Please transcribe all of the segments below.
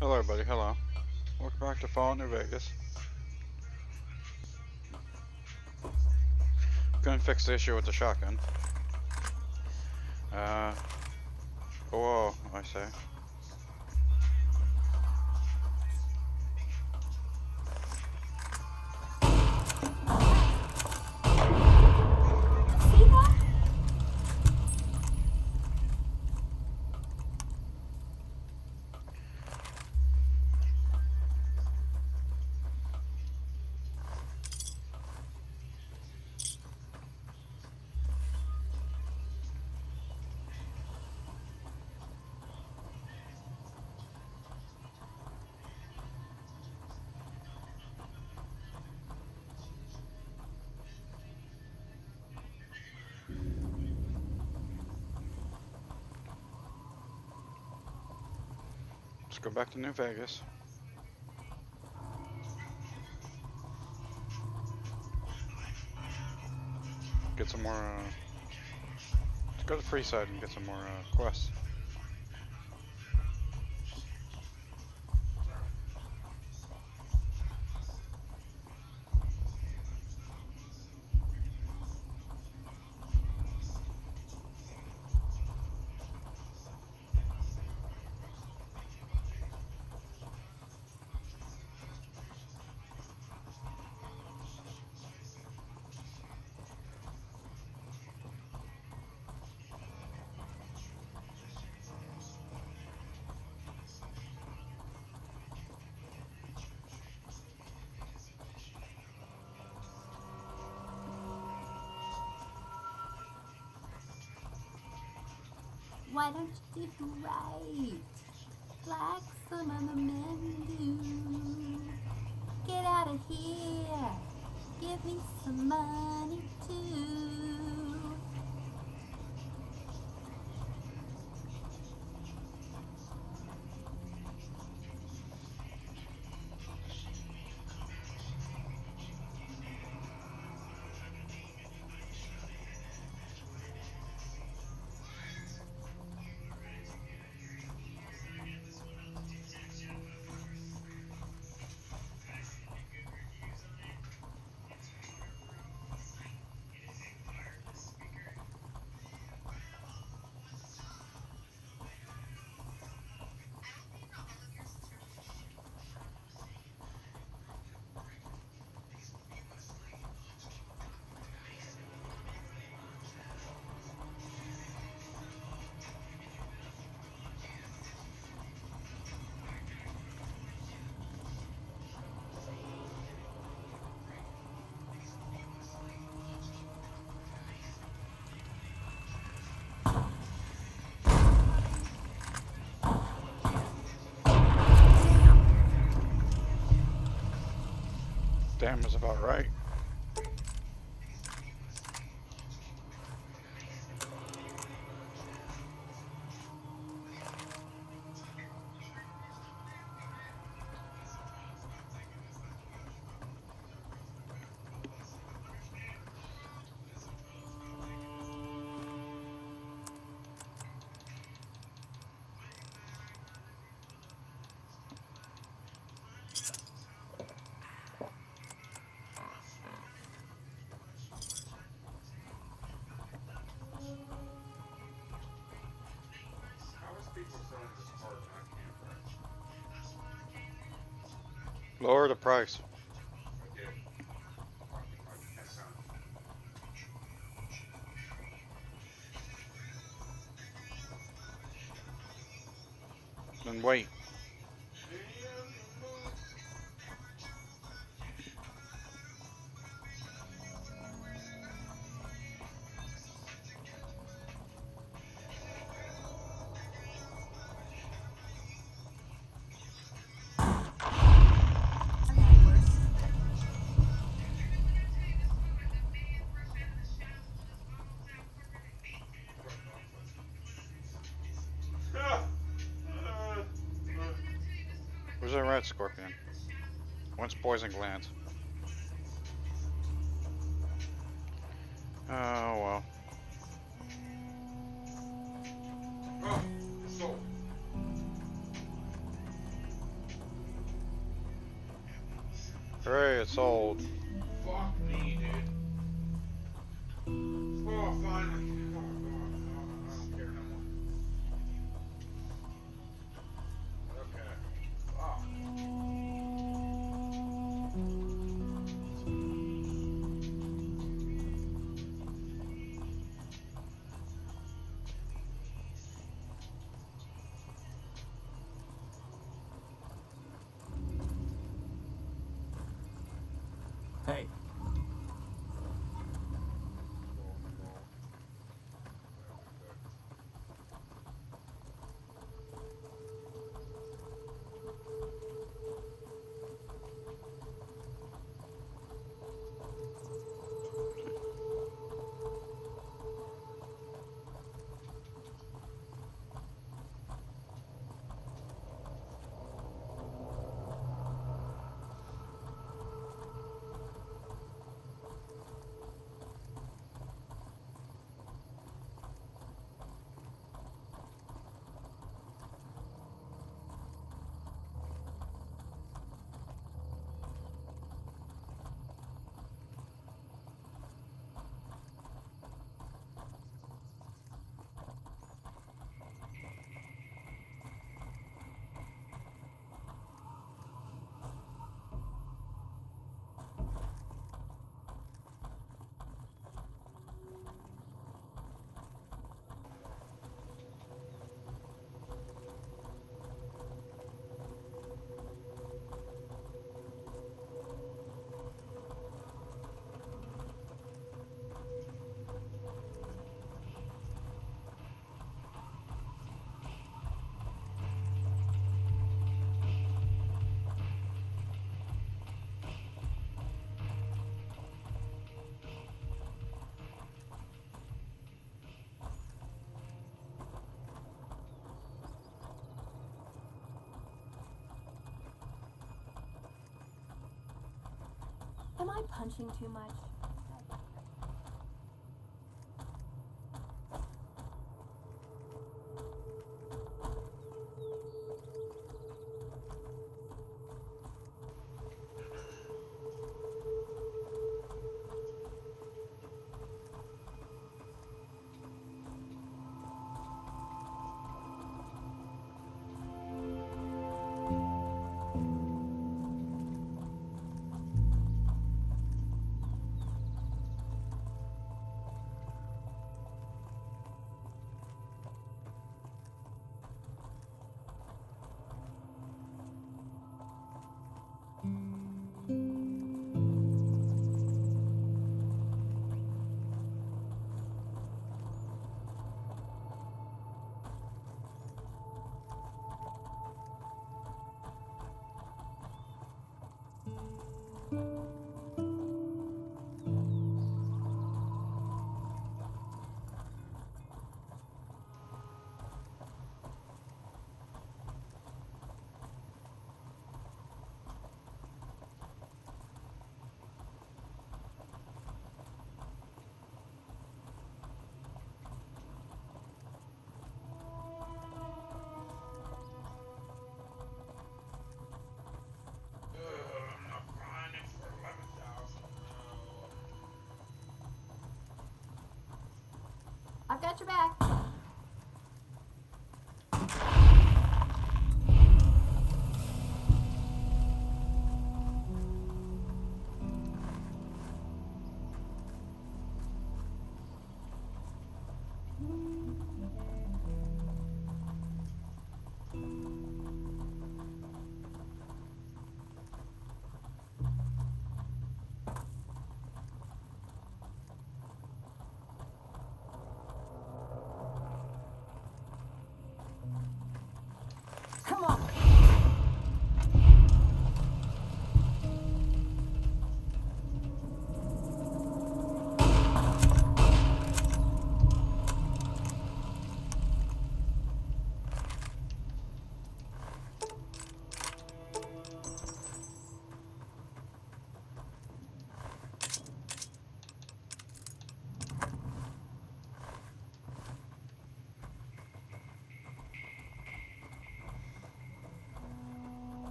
Hello everybody, hello. Welcome back to Fallout New Vegas. Couldn't fix the issue with the shotgun. Uh, whoa, I say. See that? Let's go back to New Vegas. Get some more, let's go to the free side and get some more, quests. Why don't you do right? Like some other men do. Get out of here. Give me some money too. Damn is about right. Lower the price. Then wait. Where's that rat scorpion? What's poison glands? Oh well. Oh, sold. Hooray, it's sold. Fuck me, dude. Oh, finally. Oh, God. I don't care no more. Okay. Fuck. Hey, Am I punching too much?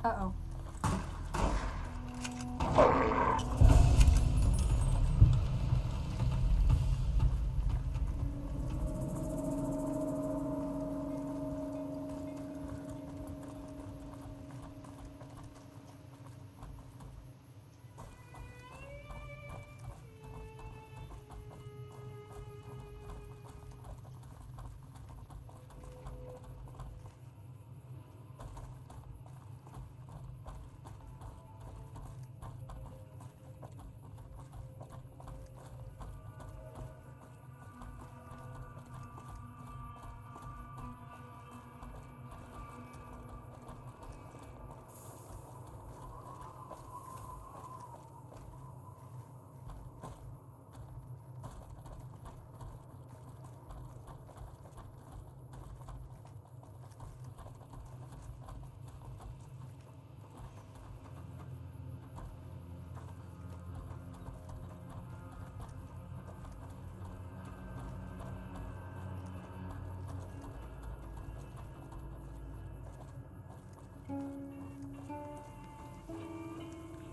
Uh-oh.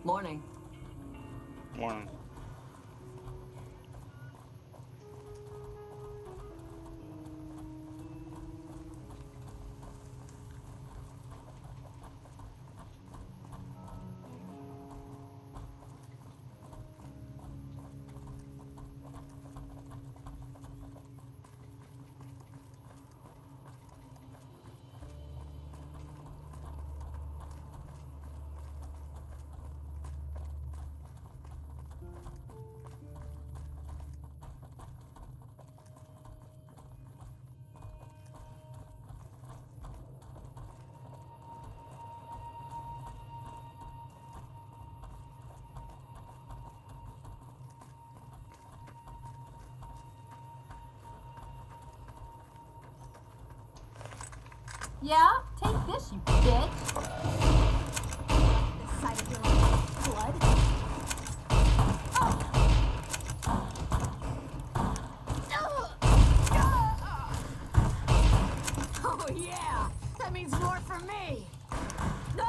Morning. One. Yeah? Take this, you bitch. The sight of your own blood. Oh yeah, that means more for me. No.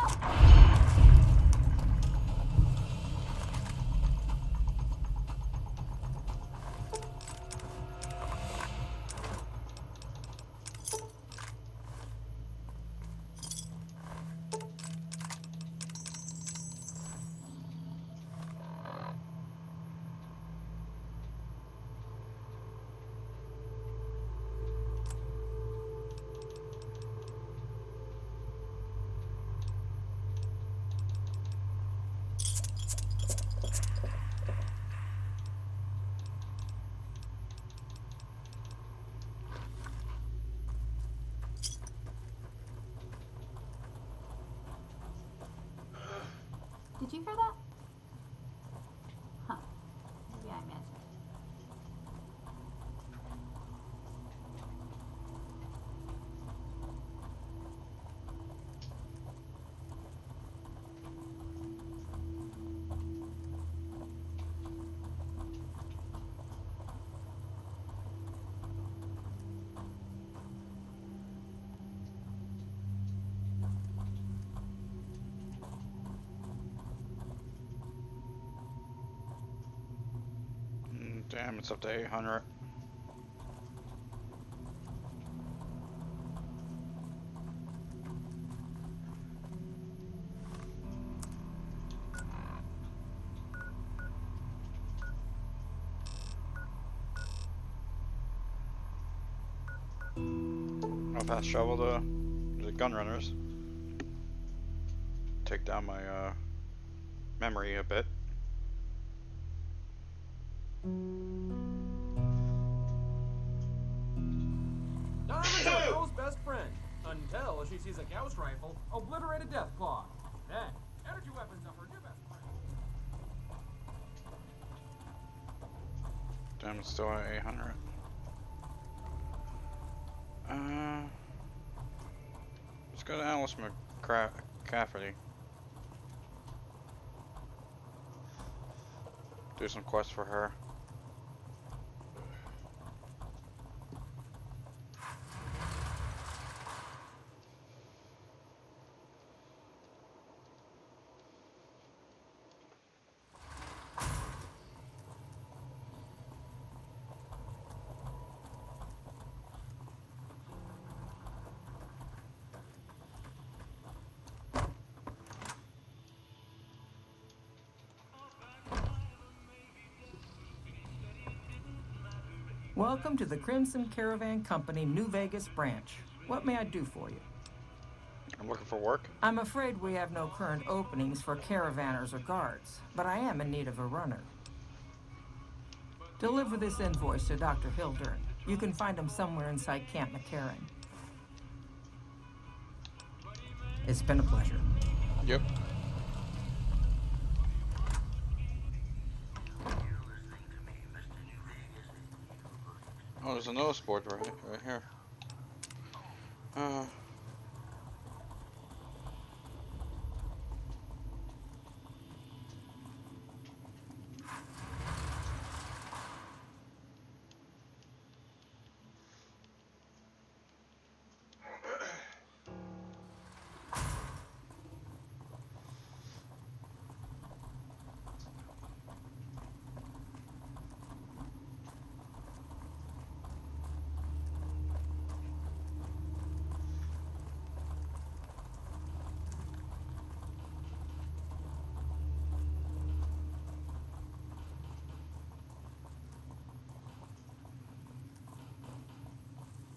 Did you hear that? Huh. Maybe I imagined it. Damn, it's up to 800. I'll pass shovel to the gun runners. Take down my memory a bit. Diamonds are a girl's best friend until she sees a Gauss rifle obliterate a death claw. Then, energy weapons are her new best friend. Damn, it's still at 800. Let's go to Alice McCafferty. Do some quests for her. Welcome to the Crimson Caravan Company New Vegas branch. What may I do for you? I'm looking for work. I'm afraid we have no current openings for caravanners or guards, but I am in need of a runner. Deliver this invoice to Dr. Hildern. You can find him somewhere inside Camp McCarran. It's been a pleasure. Yep. Oh, there's a notice board right here.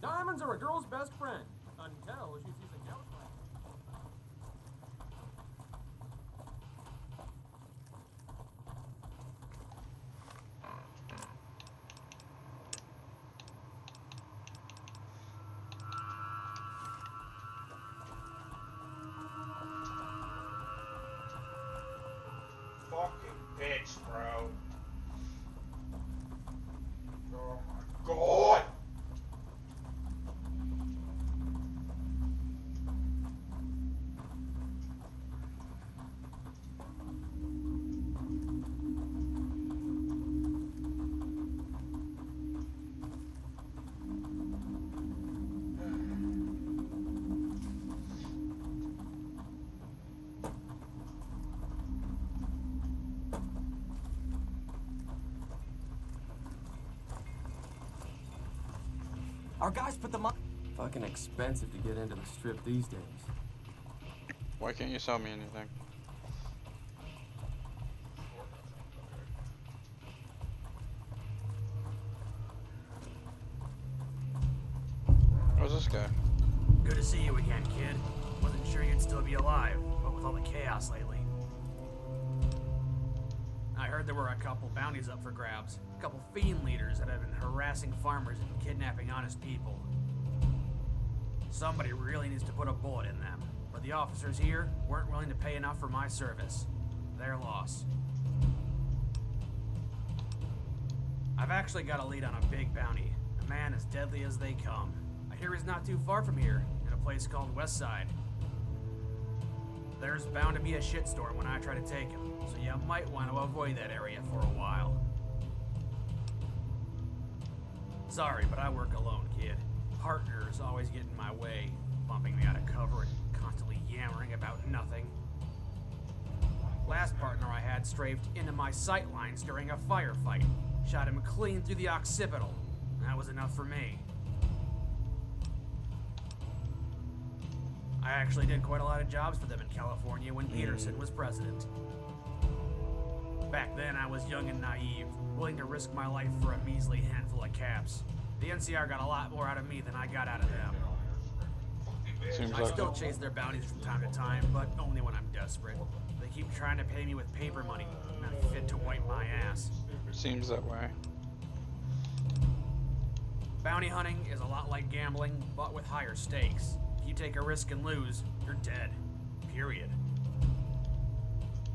Diamonds are a girl's best friend until she sees a ghost rifle. Fucking bitch, bro. Oh my god! Our guys put them on. Fucking expensive to get into the strip these days. Why can't you sell me anything? Where's this guy? Good to see you again, kid. Wasn't sure you'd still be alive, but with all the chaos lately. I heard there were a couple bounties up for grabs. A couple fiend leaders that have been harassing farmers and kidnapping honest people. Somebody really needs to put a bullet in them, but the officers here weren't willing to pay enough for my service. Their loss. I've actually got a lead on a big bounty. A man as deadly as they come. I hear he's not too far from here, in a place called Westside. There's bound to be a shitstorm when I try to take him, so you might want to avoid that area for a while. Sorry, but I work alone, kid. Partners always get in my way, bumping me out of cover and constantly yammering about nothing. Last partner I had strafed into my sight lines during a firefight. Shot him clean through the occipital. That was enough for me. I actually did quite a lot of jobs for them in California when Peterson was president. Back then, I was young and naive, willing to risk my life for a measly handful of caps. The NCR got a lot more out of me than I got out of them. Seems I like still chase their bounties from time to time, but only when I'm desperate. They keep trying to pay me with paper money, not fit to wipe my ass. seems that way. Bounty hunting is a lot like gambling, but with higher stakes. If you take a risk and lose, you're dead. Period.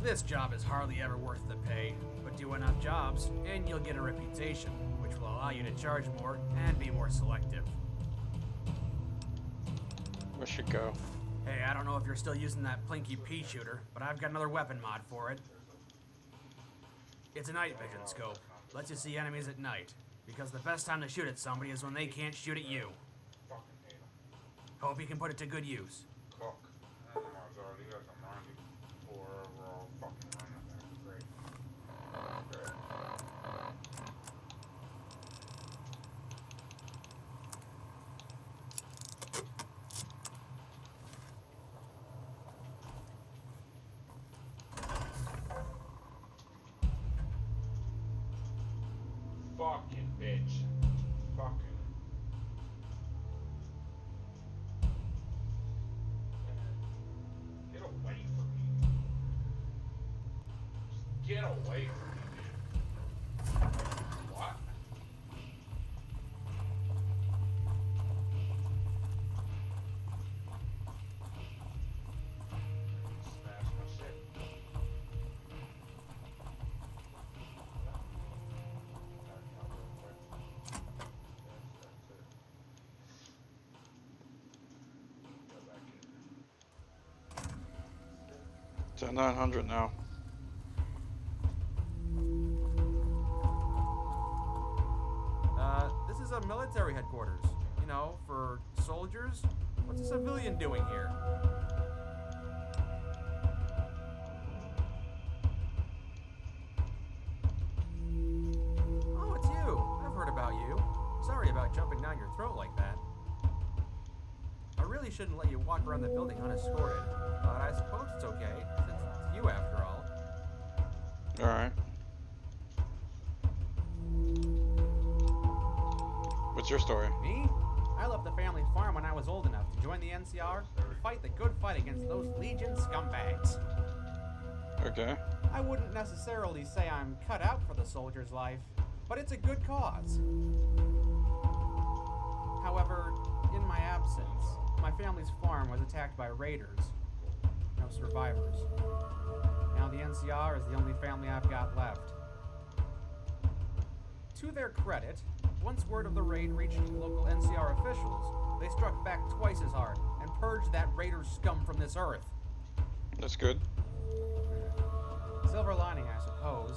This job is hardly ever worth the pay, but do enough jobs, and you'll get a reputation, which will allow you to charge more and be more selective. Where should go? Hey, I don't know if you're still using that Plinky pea shooter, but I've got another weapon mod for it. It's a night vision scope. Lets you see enemies at night, because the best time to shoot at somebody is when they can't shoot at you. Hope you can put it to good use. Cook. I was already got some 94 overall fucking running. That's great. Fucking bitch. Get away from me, dude. What? Smash my shit. It's at 900 now. This is a military headquarters. You know, for soldiers. What's a civilian doing here? Oh, it's you. I've heard about you. Sorry about jumping down your throat like that. I really shouldn't let you walk around the building unescorted, but I suppose it's okay, since it's you after all. Alright. What's your story? Me? I left the family farm when I was old enough to join the NCR and fight the good fight against those Legion scumbags. Okay. I wouldn't necessarily say I'm cut out for the soldier's life, but it's a good cause. However, in my absence, my family's farm was attacked by raiders. No survivors. Now the NCR is the only family I've got left. To their credit, once word of the raid reached local NCR officials, they struck back twice as hard and purged that raider scum from this earth. That's good. Silver lining, I suppose.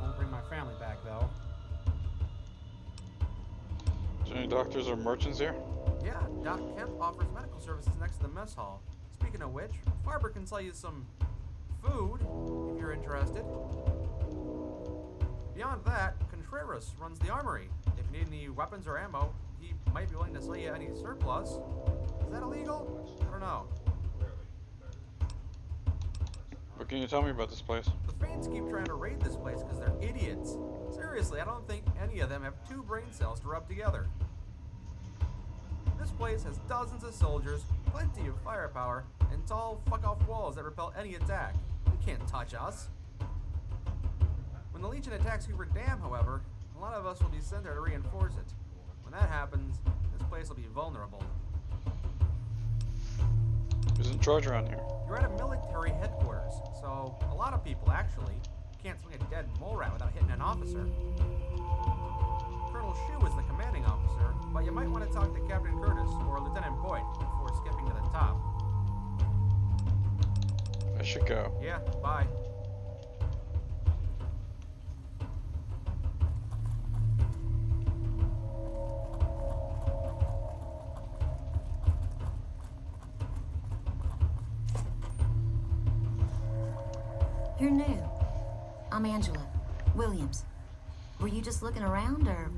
Won't bring my family back, though. Is there any doctors or merchants here? Yeah, Doc Kemp offers medical services next to the mess hall. Speaking of which, Farber can sell you some food, if you're interested. Beyond that, Contreras runs the armory. If you need any weapons or ammo, he might be willing to sell you any surplus. Is that illegal? I don't know. What can you tell me about this place? The Fanes keep trying to raid this place because they're idiots. Seriously, I don't think any of them have 2 brain cells to rub together. This place has dozens of soldiers, plenty of firepower, and tall fuck-off walls that repel any attack. You can't touch us. When the Legion attacks Hoover Dam, however, a lot of us will be sent there to reinforce it. When that happens, this place will be vulnerable. Who's in charge around here? You're at a military headquarters, so a lot of people, actually, can't swing a dead mole rat without hitting an officer. Colonel Shue is the commanding officer, but you might want to talk to Captain Curtis or Lieutenant Boyd before skipping to the top. I should go. Yeah, bye. You're new. I'm Angela. Williams. Were you just looking around, or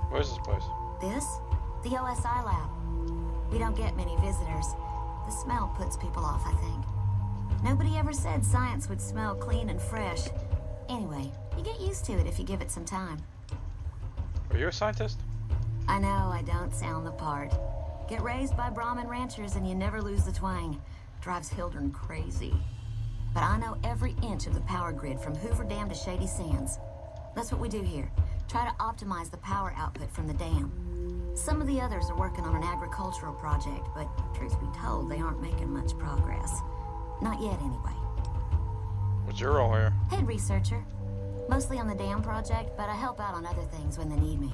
Where's this place? this? The OSI lab. We don't get many visitors. The smell puts people off, I think. Nobody ever said science would smell clean and fresh. Anyway, you get used to it if you give it some time. Are you a scientist? I know I don't sound the part. Get raised by Brahmin ranchers and you never lose the twang. Drives Hildern crazy. But I know every inch of the power grid from Hoover Dam to Shady Sands. That's what we do here. Try to optimize the power output from the dam. Some of the others are working on an agricultural project, but truth be told, they aren't making much progress. Not yet, anyway. What's your role here? Head researcher. Mostly on the dam project, but I help out on other things when they need me.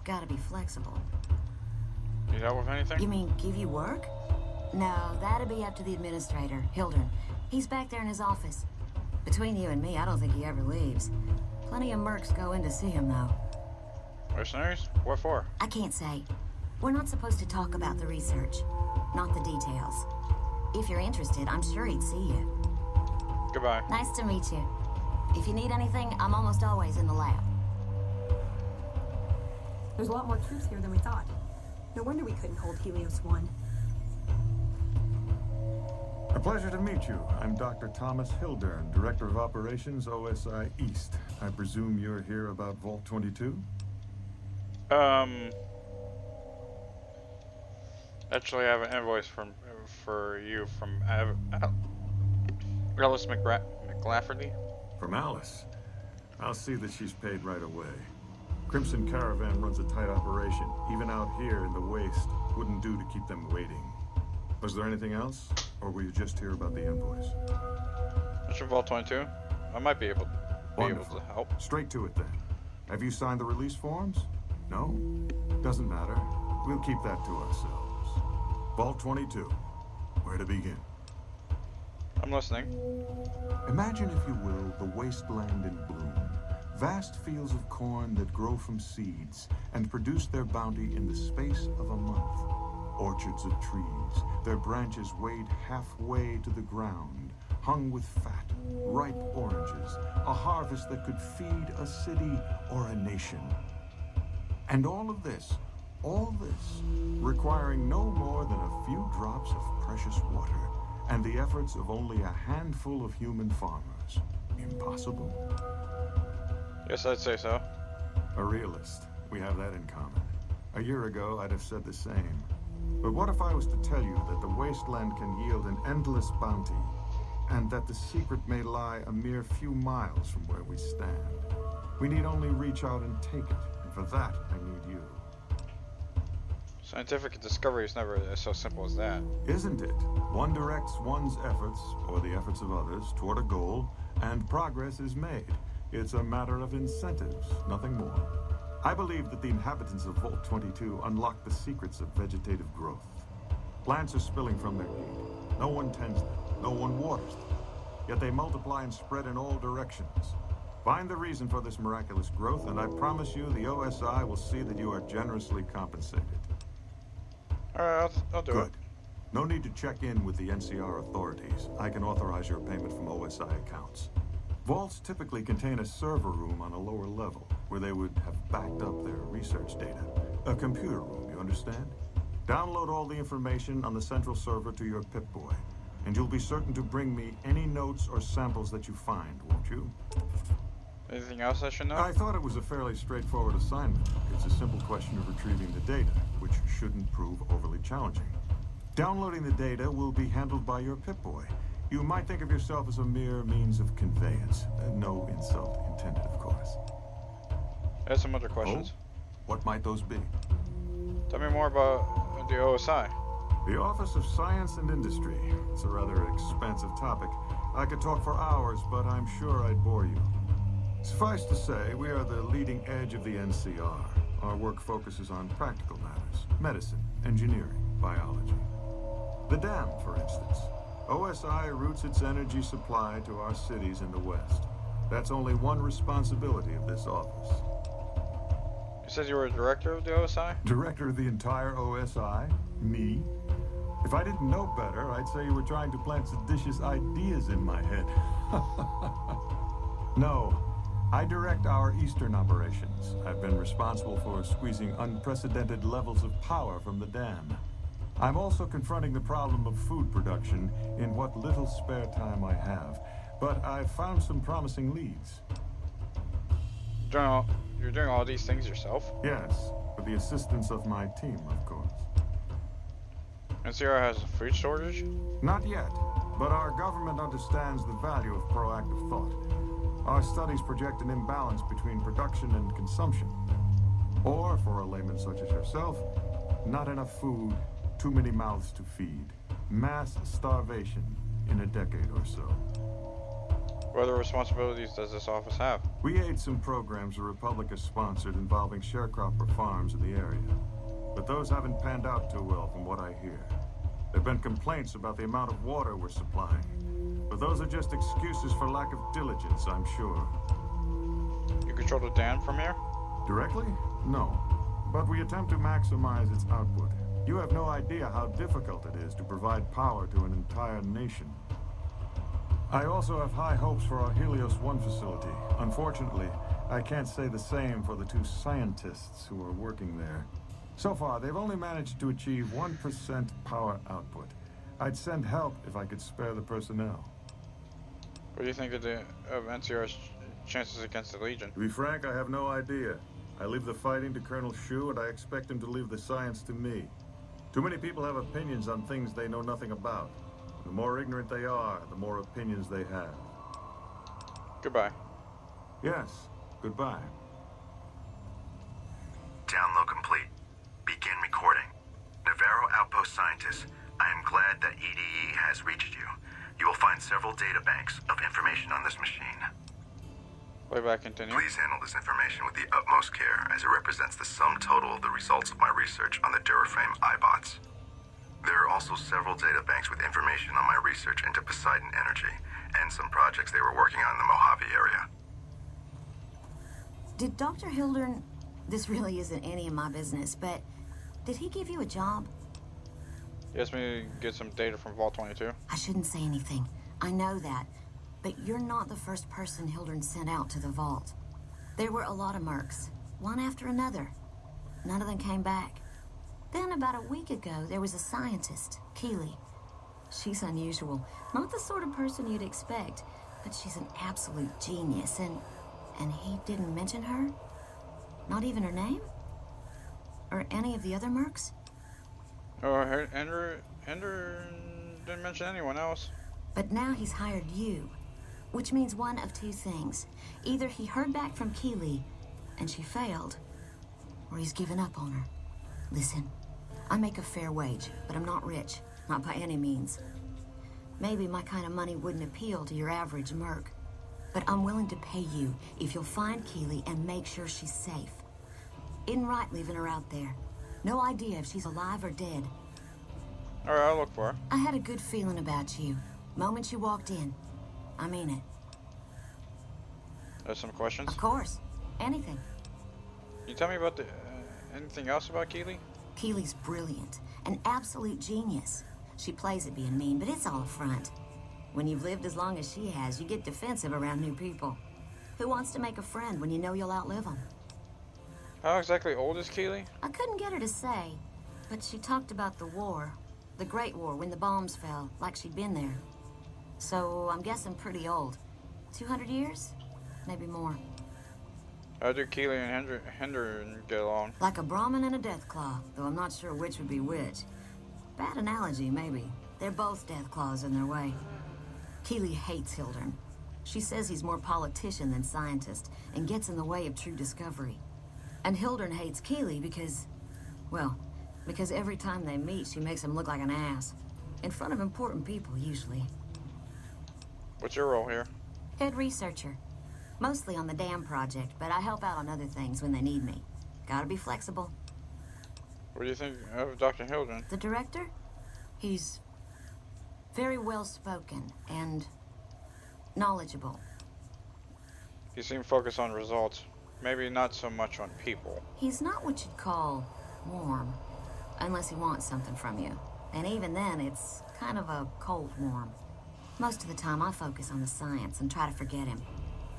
Gotta be flexible. Need help with anything? You mean give you work? No, that'd be up to the administrator, Hildern. He's back there in his office. Between you and me, I don't think he ever leaves. Plenty of mercs go in to see him, though. Mercenaries? What for? I can't say. We're not supposed to talk about the research, not the details. If you're interested, I'm sure he'd see you. Goodbye. Nice to meet you. If you need anything, I'm almost always in the lab. There's a lot more troops here than we thought. No wonder we couldn't hold Helios 1. A pleasure to meet you. I'm Dr. Thomas Hildern, Director of Operations, OSI East. I presume you're here about Vault 22? Actually, I have an invoice for you from Ellis McLafferty. From Alice. I'll see that she's paid right away. Crimson Caravan runs a tight operation. Even out here in the waste, wouldn't do to keep them waiting. Was there anything else? Or were you just here about the invoice? Mission Vault 22. I might be able Wonderful. to help. Straight to it then. Have you signed the release forms? No? Doesn't matter. We'll keep that to ourselves. Vault 22. Where to begin? I'm listening. Imagine, if you will, the wasteland in bloom. Vast fields of corn that grow from seeds and produce their bounty in the space of a month. Orchards of trees, their branches weighed halfway to the ground, hung with fat, ripe oranges, a harvest that could feed a city or a nation. And all this, requiring no more than a few drops of precious water and the efforts of only a handful of human farmers. Impossible? Yes, I'd say so. A realist. We have that in common. A year ago, I'd have said the same. But what if I was to tell you that the wasteland can yield an endless bounty, and that the secret may lie a mere few miles from where we stand? We need only reach out and take it, and for that, I need you. Scientific discovery is never so simple as that. Isn't it? One directs one's efforts, or the efforts of others, toward a goal, and progress is made. It's a matter of incentives, nothing more. I believe that the inhabitants of Vault 22 unlock the secrets of vegetative growth. Plants are spilling from their heat. No one tends them, no one waters them. Yet they multiply and spread in all directions. Find the reason for this miraculous growth, and I promise you the OSI will see that you are generously compensated. Alright, I'll do Good. it. No need to check in with the NCR authorities. I can authorize your payment from OSI accounts. Vaults typically contain a server room on a lower level, where they would have backed up their research data. A computer room, you understand? Download all the information on the central server to your Pip-Boy, and you'll be certain to bring me any notes or samples that you find, won't you? Anything else I should know? I thought it was a fairly straightforward assignment. It's a simple question of retrieving the data, which shouldn't prove overly challenging. Downloading the data will be handled by your Pip-Boy. You might think of yourself as a mere means of conveyance. No insult intended, of course. I have some other questions. Oh? What might those be? Tell me more about the OSI. The Office of Science and Industry. It's a rather expansive topic. I could talk for hours, but I'm sure I'd bore you. Suffice to say, we are the leading edge of the NCR. Our work focuses on practical matters: medicine, engineering, biology. The dam, for instance. OSI routes its energy supply to our cities in the West. That's only one responsibility of this office. You said you were a director of the OSI? Director of the entire OSI? Me? If I didn't know better, I'd say you were trying to plant seditious ideas in my head. No, I direct our eastern operations. I've been responsible for squeezing unprecedented levels of power from the dam. I'm also confronting the problem of food production in what little spare time I have, but I've found some promising leads. You're doing all these things yourself? Yes, with the assistance of my team, of course. NCR has a food shortage? Not yet, but our government understands the value of proactive thought. Our studies project an imbalance between production and consumption. Or, for a layman such as yourself, not enough food, too many mouths to feed. Mass starvation in a decade or so. What other responsibilities does this office have? We aid some programs the Republic has sponsored involving sharecropper farms in the area. But those haven't panned out too well from what I hear. There have been complaints about the amount of water we're supplying. But those are just excuses for lack of diligence, I'm sure. You control the dam from here? Directly? No. But we attempt to maximize its output. You have no idea how difficult it is to provide power to an entire nation. I also have high hopes for our Helios 1 facility. Unfortunately, I can't say the same for the two scientists who are working there. So far, they've only managed to achieve 1% power output. I'd send help if I could spare the personnel. What do you think of NCR's chances against the Legion? To be frank, I have no idea. I leave the fighting to Colonel Shu, and I expect him to leave the science to me. Too many people have opinions on things they know nothing about. The more ignorant they are, the more opinions they have. Goodbye. Yes, goodbye. Download complete. Begin recording. Navarro Outpost Scientist, I am glad that EDE has reached you. You will find several databanks of information on this machine. Playback continue. Please handle this information with the utmost care, as it represents the sum total of the results of my research on the Duraframe iBots. There are also several databanks with information on my research into Poseidon Energy, and some projects they were working on in the Mojave area. Did Dr. Hildern... This really isn't any of my business, but did he give you a job? He asked me to get some data from Vault 22. I shouldn't say anything. I know that. But you're not the first person Hildern sent out to the vault. There were a lot of mercs, one after another. None of them came back. Then about a week ago, there was a scientist, Keeley. She's unusual. Not the sort of person you'd expect, but she's an absolute genius, and he didn't mention her? Not even her name? Or any of the other mercs? Oh, Ender didn't mention anyone else. But now he's hired you. Which means one of two things. Either he heard back from Keeley, and she failed, or he's given up on her. Listen, I make a fair wage, but I'm not rich. Not by any means. Maybe my kind of money wouldn't appeal to your average merc. But I'm willing to pay you if you'll find Keeley and make sure she's safe. Isn't right leaving her out there. No idea if she's alive or dead. Alright, I'll look for her. I had a good feeling about you. Moment you walked in. I mean it. There's some questions. Of course. Anything. Can you tell me about anything else about Keeley? Keeley's brilliant. An absolute genius. She plays at being mean, but it's all a front. When you've lived as long as she has, you get defensive around new people. Who wants to make a friend when you know you'll outlive them? How exactly old is Keeley? I couldn't get her to say, but she talked about the war. The Great War, when the bombs fell, like she'd been there. So I'm guessing pretty old. 200 years? Maybe more. How do Keeley and Hender get along? Like a Brahmin and a Deathclaw, though I'm not sure which would be which. Bad analogy, maybe. They're both Deathclaws in their way. Keeley hates Hildern. She says he's more politician than scientist, and gets in the way of true discovery. And Hildern hates Keeley because, well, because every time they meet, she makes him look like an ass. In front of important people, usually. What's your role here? Head researcher. Mostly on the dam project, but I help out on other things when they need me. Gotta be flexible. What do you think of Dr. Hildern? The director? He's very well-spoken and knowledgeable. He seemed focused on results. Maybe not so much on people. He's not what you'd call warm, unless he wants something from you. And even then, it's kind of a cold warm. Most of the time, I focus on the science and try to forget him.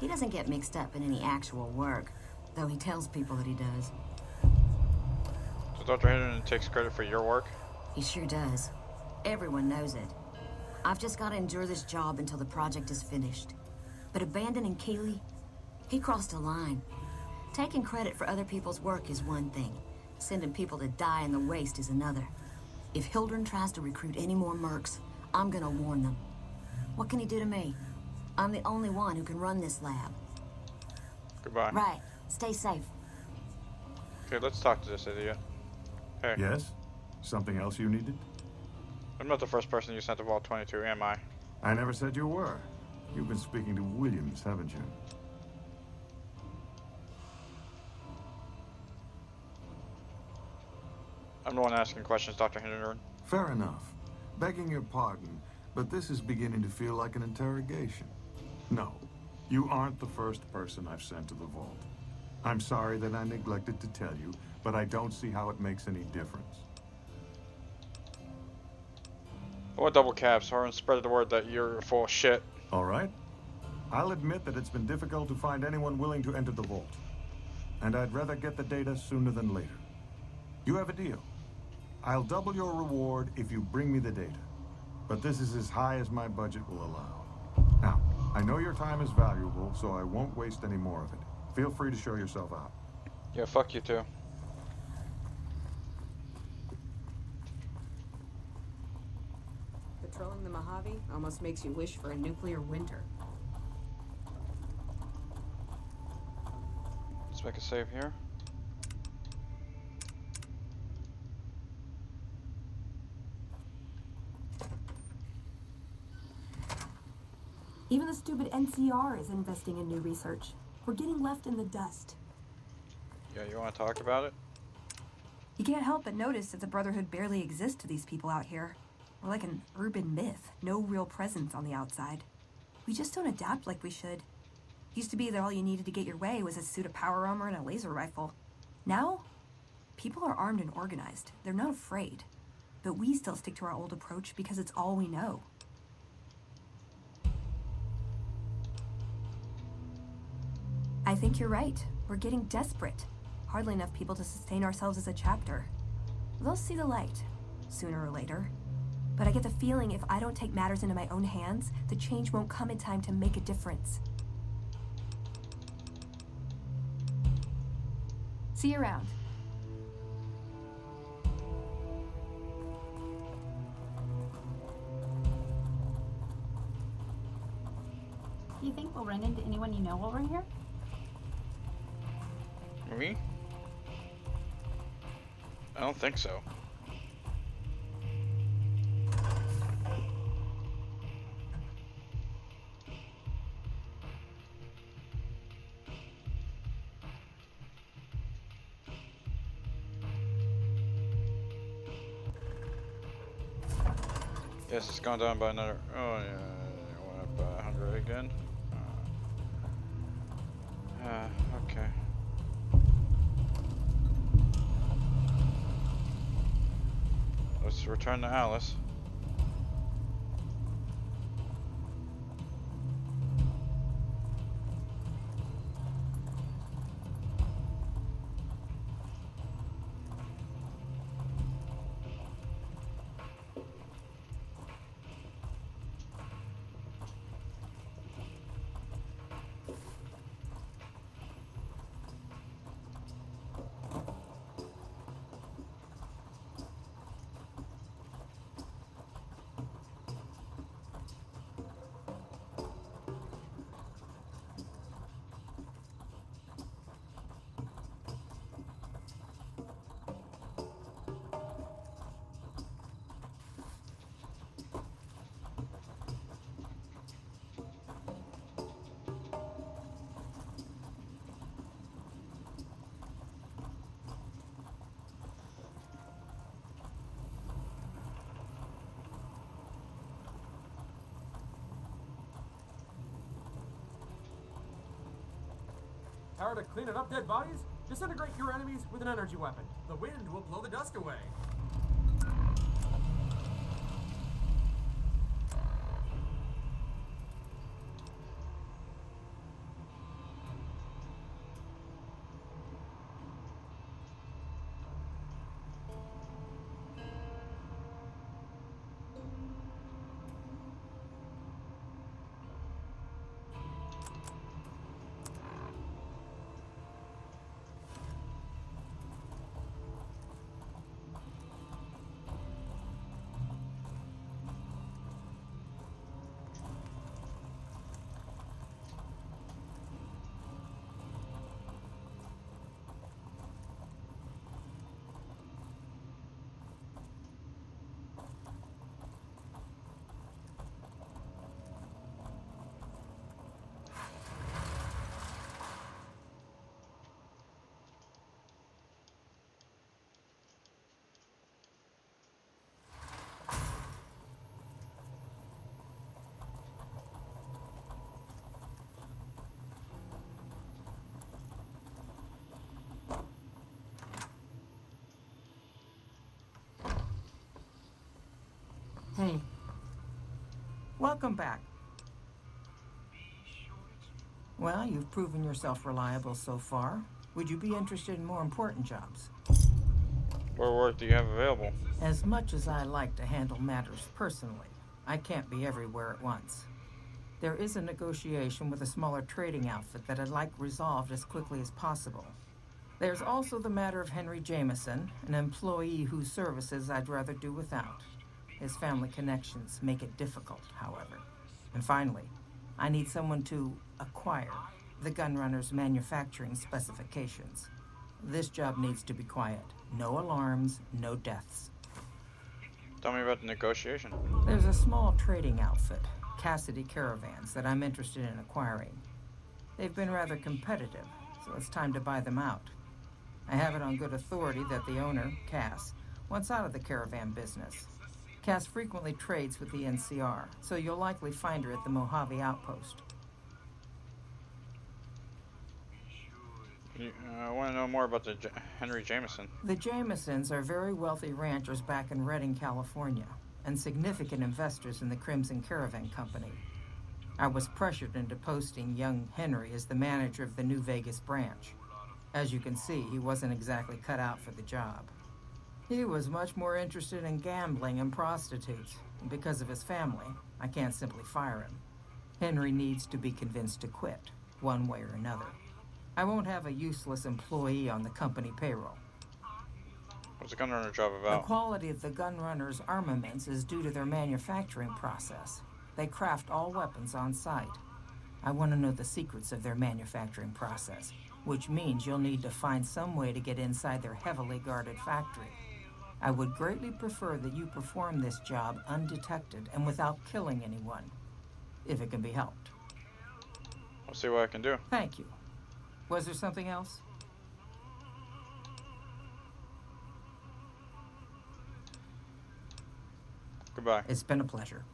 He doesn't get mixed up in any actual work, though he tells people that he does. So Dr. Hildern takes credit for your work? He sure does. Everyone knows it. I've just got to endure this job until the project is finished. But abandoning Keeley, he crossed a line. Taking credit for other people's work is one thing. Sending people to die in the waste is another. If Hildern tries to recruit any more mercs, I'm gonna warn them. What can he do to me? I'm the only one who can run this lab. Goodbye. Right. Stay safe. Okay, let's talk to this idiot. Hey. Yes? Something else you needed? I'm not the first person you sent to Vault 22, am I? I never said you were. You've been speaking to Williams, haven't you? I'm the one asking questions, Dr. Hildern. Fair enough. Begging your pardon, but this is beginning to feel like an interrogation. No, you aren't the first person I've sent to the vault. I'm sorry that I neglected to tell you, but I don't see how it makes any difference. What double caps, Horan? Spread the word that you're full of shit. All right. I'll admit that it's been difficult to find anyone willing to enter the vault. And I'd rather get the data sooner than later. You have a deal. I'll double your reward if you bring me the data. But this is as high as my budget will allow. Now, I know your time is valuable, so I won't waste any more of it. Feel free to show yourself out. Yeah, fuck you too. Patrolling the Mojave almost makes you wish for a nuclear winter. make a save here. Even the stupid NCR is investing in new research. We're getting left in the dust. Yeah, you want to talk about it? You can't help but notice that the Brotherhood barely exists to these people out here. We're like an urban myth, no real presence on the outside. We just don't adapt like we should. Used to be that all you needed to get your way was a suit of power armor and a laser rifle. Now, people are armed and organized. They're not afraid. But we still stick to our old approach because it's all we know. I think you're right. We're getting desperate. Hardly enough people to sustain ourselves as a chapter. They'll see the light, sooner or later. But I get the feeling if I don't take matters into my own hands, the change won't come in time to make a difference. See you around. Do you think we'll run into anyone you know while we're here? Me? I don't think so. Yes, it's gone down by another. Oh yeah, it went up by 100 again. Okay. Let's return to Alice. Power to clean up dead bodies? Disintegrate your enemies with an energy weapon. The wind will blow the dust away. Hey. Welcome back. Well, you've proven yourself reliable so far. Would you be interested in more important jobs? What work do you have available? As much as I like to handle matters personally, I can't be everywhere at once. There is a negotiation with a smaller trading outfit that I'd like resolved as quickly as possible. There's also the matter of Henry Jameson, an employee whose services I'd rather do without. His family connections make it difficult, however. And finally, I need someone to acquire the gunrunner's manufacturing specifications. This job needs to be quiet. No alarms, no deaths. Tell me about the negotiation. There's a small trading outfit, Cassidy Caravans, that I'm interested in acquiring. They've been rather competitive, so it's time to buy them out. I have it on good authority that the owner, Cass, wants out of the caravan business. Cass frequently trades with the NCR, so you'll likely find her at the Mojave outpost. I want to know more about the Henry Jameson. The Jamesons are very wealthy ranchers back in Redding, California, and significant investors in the Crimson Caravan Company. I was pressured into posting young Henry as the manager of the New Vegas branch. As you can see, he wasn't exactly cut out for the job. He was much more interested in gambling and prostitutes, and because of his family, I can't simply fire him. Henry needs to be convinced to quit, one way or another. I won't have a useless employee on the company payroll. What's the gunrunner job The about? quality of the gunrunners' armaments is due to their manufacturing process. They craft all weapons on site. I want to know the secrets of their manufacturing process, which means you'll need to find some way to get inside their heavily guarded factory. I would greatly prefer that you perform this job undetected and without killing anyone, if it can be helped. I'll see what I can do. Thank you. Was there something else? Goodbye. It's been a pleasure.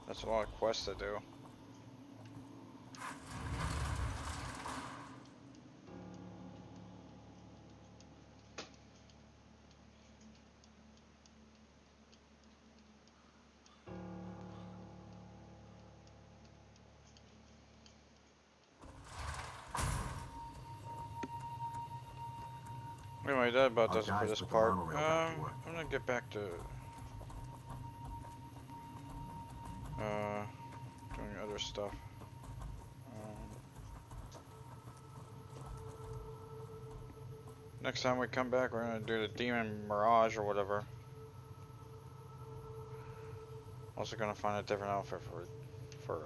That's a lot of quests to do. Anyway, that about does it for this part. I'm gonna get back to doing other stuff. Next time we come back, we're gonna do the Demon Mirage or whatever. Also gonna find a different outfit for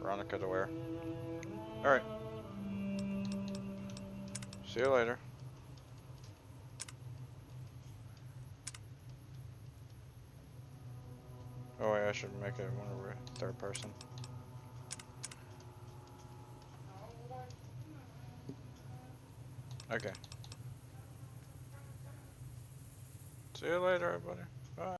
Veronica to wear. All right. See you later. Oh wait, I should make it one over third person. Okay. See you later, everybody. Bye.